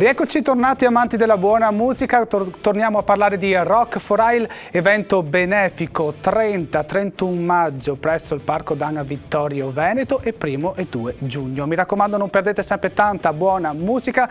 Rieccoci tornati amanti della buona musica, torniamo a parlare di Rock for Isle, evento benefico 30-31 maggio presso il Parco Dana Vittorio Veneto e 1° e 2 giugno. Mi raccomando, non perdete sempre tanta buona musica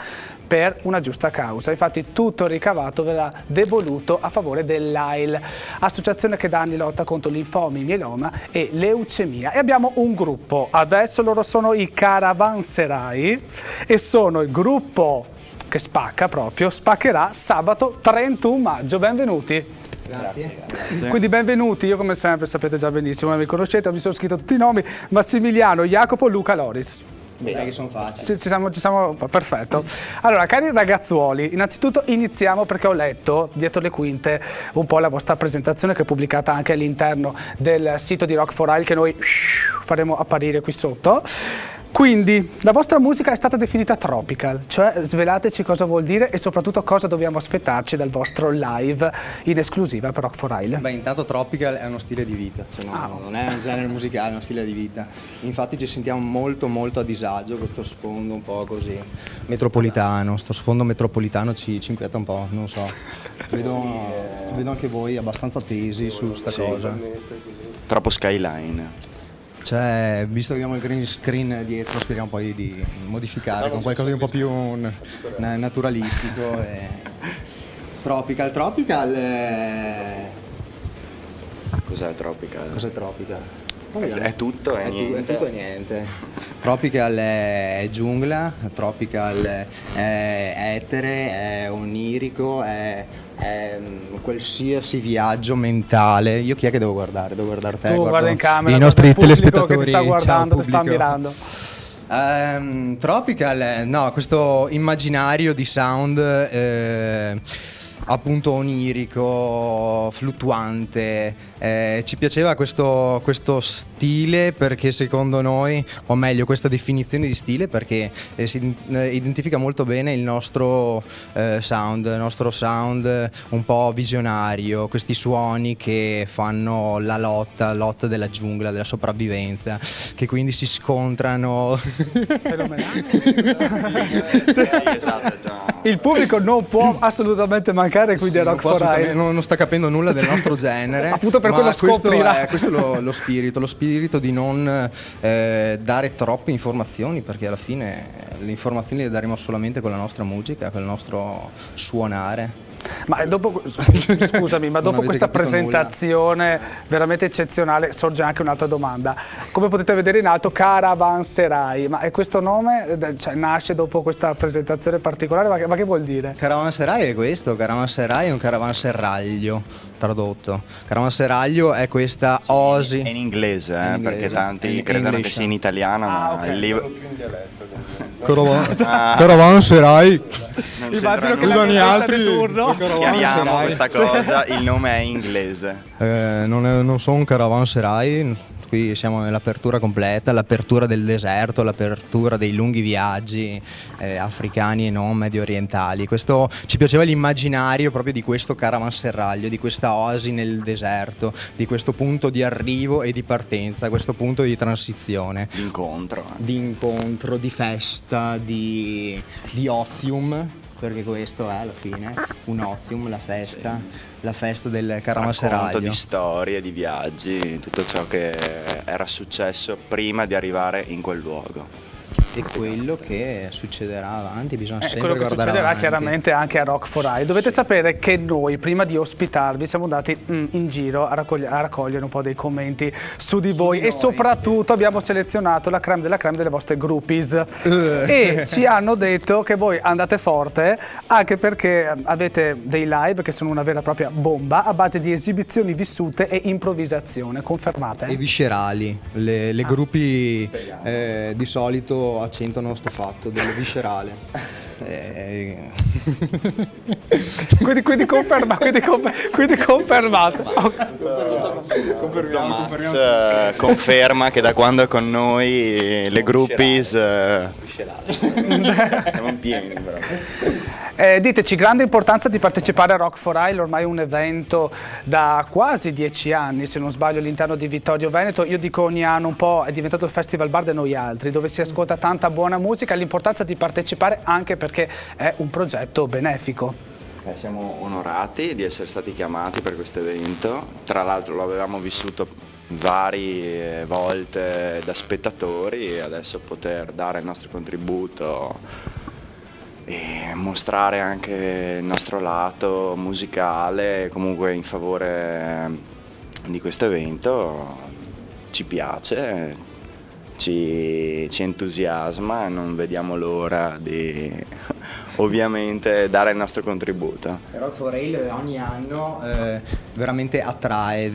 per una giusta causa. Infatti tutto il ricavato verrà devoluto a favore dell'AIL, associazione che da anni lotta contro linfomi, mieloma e leucemia. E abbiamo un gruppo, adesso loro sono i Caravanserai e sono il gruppo che spacca proprio, spaccherà sabato 31 maggio. Benvenuti. Grazie. Quindi benvenuti, io come sempre sapete già benissimo, mi conoscete, mi sono scritto tutti i nomi: Massimiliano, Jacopo, Luca, Loris. Sai che sono facili. Ci siamo, perfetto. Allora, cari ragazzuoli, innanzitutto iniziamo perché ho letto dietro le quinte un po' la vostra presentazione, che è pubblicata anche all'interno del sito di Rock for Isle, che noi faremo apparire qui sotto. Quindi la vostra musica è stata definita tropical, cioè svelateci cosa vuol dire e soprattutto cosa dobbiamo aspettarci dal vostro live in esclusiva per Rock for Isle. Beh, intanto tropical è uno stile di vita, cioè non è un genere musicale, è uno stile di vita. Infatti ci sentiamo molto a disagio con questo sfondo un po' così metropolitano, sto sfondo metropolitano ci inquieta un po', non so. Vedo anche voi abbastanza tesi su sta cosa. Troppo skyline. Cioè, visto che abbiamo il green screen dietro, speriamo poi di modificare con qualcosa di un po' più naturalistico. Tropical. Cos'è tropical? Cos'è tropical? È tutto e niente. È tutto e niente. Tropical è giungla, tropical è etere, è onirico, è qualsiasi viaggio mentale. Io chi è che devo guardare? Devo guardare te. Tu guarda in camera, i nostri telespettatori che ti sta guardando, ti sta ammirando. Tropical, no, questo immaginario di sound appunto onirico, fluttuante. Ci piaceva questo stile perché secondo noi, o meglio questa definizione di stile, perché si identifica molto bene il nostro sound un po' visionario, questi suoni che fanno la lotta della giungla, della sopravvivenza, che quindi si scontrano. Fenomenale. Sì, esatto, già. Il pubblico non può assolutamente mancare qui di Rock for Isle. Non sta capendo nulla del nostro genere. Appunto per quello scoprirà. Questo è lo spirito di non dare troppe informazioni, perché alla fine le informazioni le daremo solamente con la nostra musica, con il nostro suonare. Ma dopo, scusami, ma dopo questa presentazione veramente eccezionale sorge anche un'altra domanda. Come potete vedere in alto, Caravanserai, ma è questo nome, cioè, nasce dopo questa presentazione particolare, ma che vuol dire? Caravanserai è questo, Caravanserai è un caravanserraglio tradotto. Caravanserraglio è questa oasi. È in inglese, perché tanti credono che sia in italiano, ma okay. il libro... Caravanserai. Immagino che nulla. la Altri di turno. Chiariamo questa cosa, il nome è inglese. Non sono un caravanserai. Qui siamo nell'apertura completa, l'apertura del deserto, l'apertura dei lunghi viaggi africani e non medio orientali. Questo ci piaceva l'immaginario proprio di questo caravanserraglio, di questa oasi nel deserto, di questo punto di arrivo e di partenza, questo punto di transizione. Di incontro, di festa, di ozium, perché questo è alla fine un ozium, la festa del caravanserraglio. Racconto di storie, di viaggi, tutto ciò che era successo prima di arrivare in quel luogo. E quello che succederà avanti, bisogna sempre quello che guardare succederà avanti. chiaramente anche a Rock for Isle. Dovete sapere che noi, prima di ospitarvi, siamo andati in giro a raccogliere un po' dei commenti su di voi e soprattutto abbiamo selezionato la crème delle vostre groupies e ci hanno detto che voi andate forte anche perché avete dei live che sono una vera e propria bomba a base di esibizioni vissute e improvvisazione. Confermate? E viscerali, le gruppi di solito accentuano sto fatto del viscerale. quindi confermate. Max conferma che da quando è con noi le groupies siamo pieni. Diteci, grande importanza di partecipare a Rock for Isle, ormai un evento da quasi 10 anni, se non sbaglio, all'interno di Vittorio Veneto. Io dico ogni anno un po' è diventato il Festival Bar di noi altri, dove si ascolta tanta buona musica, l'importanza di partecipare anche perché è un progetto benefico. Siamo onorati di essere stati chiamati per questo evento, tra l'altro lo avevamo vissuto varie volte da spettatori e adesso poter dare il nostro contributo e mostrare anche il nostro lato musicale comunque in favore di questo evento ci piace, ci entusiasma e non vediamo l'ora di ovviamente dare il nostro contributo. Rock for Isle ogni anno veramente attrae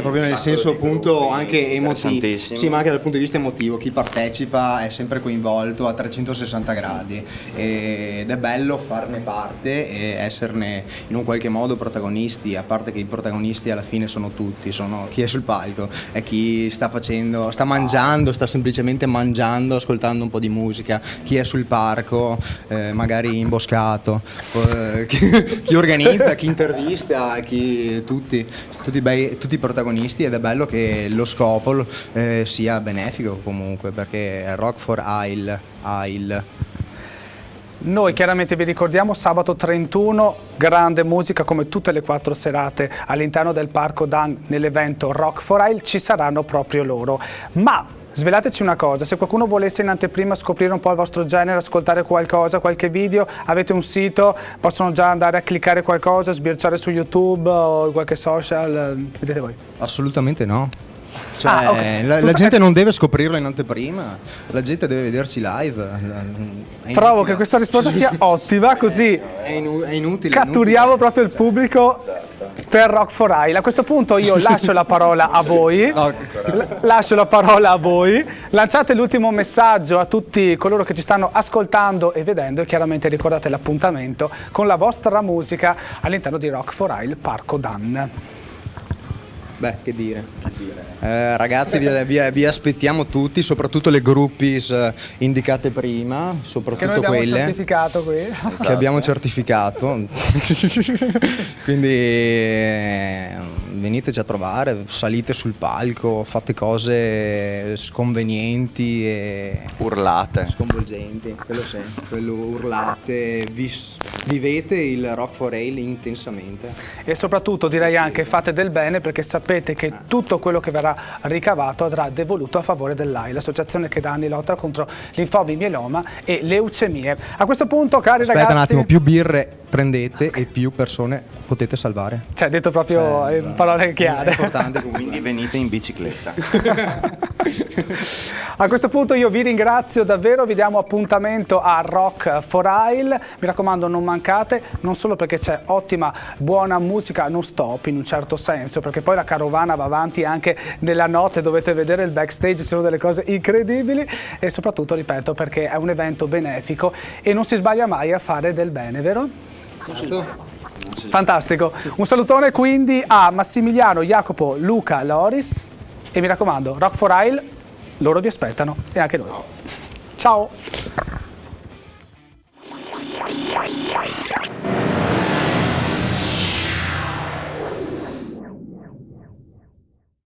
proprio nel senso appunto anche emotivo, sì, ma anche dal punto di vista emotivo, chi partecipa è sempre coinvolto a 360 gradi ed è bello farne parte e esserne in un qualche modo protagonisti, a parte che i protagonisti alla fine sono tutti, sono chi è sul palco, è chi sta mangiando, sta semplicemente mangiando, ascoltando un po' di musica, chi è sul parco, magari imboscato, chi organizza, chi intervista, tutti i protagonisti, ed è bello che lo scopo sia benefico comunque, perché è Rock for Isle. Noi chiaramente vi ricordiamo sabato 31, grande musica come tutte le 4 serate all'interno del Parco Dan nell'evento Rock for Isle, ci saranno proprio loro. Ma svelateci una cosa, se qualcuno volesse in anteprima scoprire un po' il vostro genere, ascoltare qualcosa, qualche video, avete un sito, possono già andare a cliccare qualcosa, sbirciare su YouTube o qualche social, vedete voi? Assolutamente no. Cioè, okay. La gente non deve scoprirlo in anteprima, la gente deve vedersi live. Trovo che questa risposta sia ottima, così è inutile. Catturiamo proprio il pubblico per Rock for Isle. A questo punto io lascio la parola a voi. Lanciate l'ultimo messaggio a tutti coloro che ci stanno ascoltando e vedendo e chiaramente ricordate l'appuntamento con la vostra musica all'interno di Rock for Isle Parco Dan. Beh, che dire. Ragazzi, vi aspettiamo tutti, soprattutto le groupies indicate prima, soprattutto che noi quelle certificato qui. Che abbiamo certificato. Quindi veniteci a trovare, salite sul palco, fate cose sconvenienti e urlate, sconvolgenti, quello urlate, vivete il Rock for Isle intensamente. E soprattutto direi anche fate del bene, perché sapete che tutto quello che verrà ricavato andrà devoluto a favore dell'AIL, l'associazione che da anni lotta contro linfomi, mieloma e leucemie. A questo punto, cari ragazzi... Aspetta un attimo, più birre prendete e più persone potete salvare. Cioè, detto proprio in parole chiare. È importante, quindi venite in bicicletta. A questo punto io vi ringrazio davvero, vi diamo appuntamento a Rock for Isle. Mi raccomando, non mancate, non solo perché c'è ottima, buona musica non stop in un certo senso, perché poi la carovana va avanti anche nella notte, dovete vedere il backstage, sono delle cose incredibili, e soprattutto, ripeto, perché è un evento benefico e non si sbaglia mai a fare del bene, vero? Fantastico, un salutone quindi a Massimiliano, Jacopo, Luca, Loris, e mi raccomando, Rock for Isle, loro vi aspettano e anche noi. Ciao!